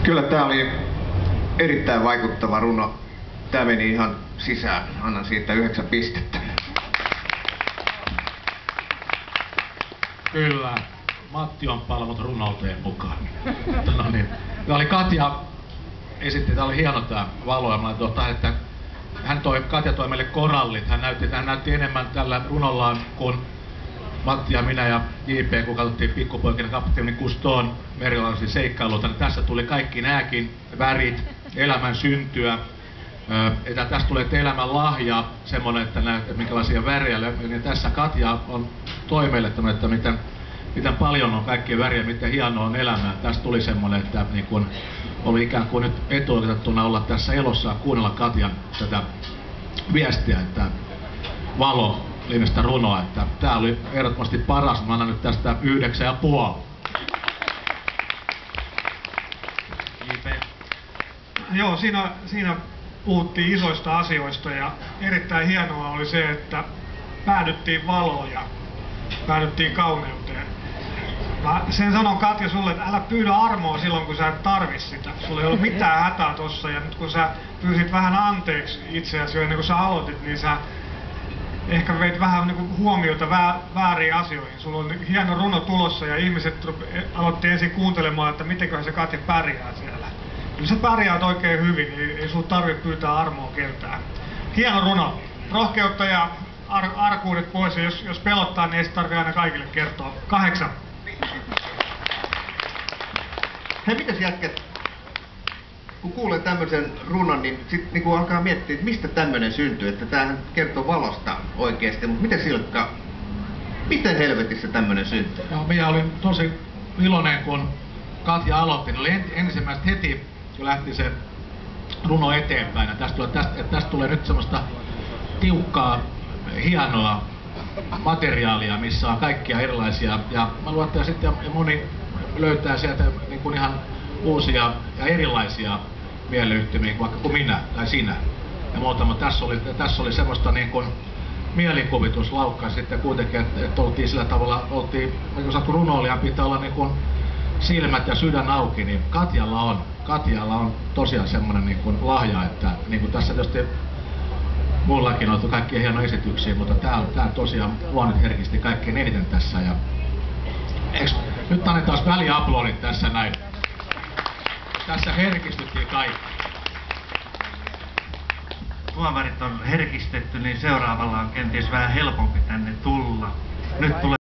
Kyllä tää oli erittäin vaikuttava runo. Tää meni ihan sisään. Annan siitä 9 pistettä. Kyllä. Matti on palannut runouteen mukaan. No niin. Tämä oli Katja esitti, tämä oli hieno tää valo, ja mä laitoin, että Katja toi meille korallit. Hän näytti enemmän tällä runollaan kuin Matti ja minä ja JP, kun katsottiin Pikkupoikina kapteeni Cousteau'n merilaisia seikkailuita, niin tässä tuli kaikki nääkin värit, elämän syntyä. Että tästä tulee elämän lahja, semmoinen, että näet minkälaisia värejä. Ja tässä Katja on toimeille, että miten paljon on kaikkia väriä, miten hienoa on elämää. Tästä tuli semmoinen, että niin kun oli ikään kuin nyt etuoikeutettuna olla tässä elossa ja kuunnella Katjan tätä viestiä, että valo -nimistä runoa, että tää oli ehdottomasti paras. Mä annan nyt tästä 9,5. Joo, siinä puhuttiin isoista asioista ja erittäin hienoa oli se, että päädyttiin valoon ja päädyttiin kauneuteen. Mä sen sanon Katja sulle, että älä pyydä armoa silloin kun sä et tarvis sitä. Sulla ei ollut mitään hätää tossa ja nyt kun sä pyysit vähän anteeksi itseäsi jo ennen kuin sä aloitit, niin sä ehkä veit vähän niin kuin huomiota vääriin asioihin. Sulla on hieno runo tulossa ja ihmiset aloitti ensin kuuntelemaan, että mitenköhän se Katja pärjää siellä. Kyllä sä pärjäät oikein hyvin, ei sun tarvitse pyytää armoa keltään. Hieno runo. Rohkeutta ja arkuudet pois, ja jos pelottaa, niin ei se tarvitse aina kaikille kertoa. 8. Hei, mitäs jätkät? Kun kuulee tämmöisen runon, niin sit niinku alkaa miettiä, että mistä tämmönen syntyy, että tämähän kertoo valosta oikeesti, mutta miten Silkka, miten helvetissä tämmönen syntyy? Joo, minä olin tosi iloinen, kun Katja aloitti, niin oli ensimmäistä heti, kun lähti se runo eteenpäin, ja tästä tulee nyt semmoista tiukkaa, hienoa materiaalia, missä on kaikkia erilaisia, ja mä luulen, että sitten ja moni löytää sieltä niin kuin ihan uusia ja erilaisia mieleyhtymiä, vaikka kuin minä tai sinä ja muuta, mutta tässä oli semmoista niin kuin mielikuvituslaukkaa sitten kuitenkin, että oltiin sillä tavalla, niin kun runoilija pitää olla niin kuin silmät ja sydän auki, niin Katjalla on tosiaan semmoinen niin kuin lahja, että niin kuin tässä tietysti mullakin on kaikkia hienoja esityksiä, mutta tää tosiaan luo nyt herkisti kaikkein eniten tässä. Ja nyt annetaan väliaplodit tässä näin. Tässä herkistyttiin kaikki. Tuomarit on herkistetty, niin seuraavalla on kenties vähän helpompi tänne tulla. Nyt tulee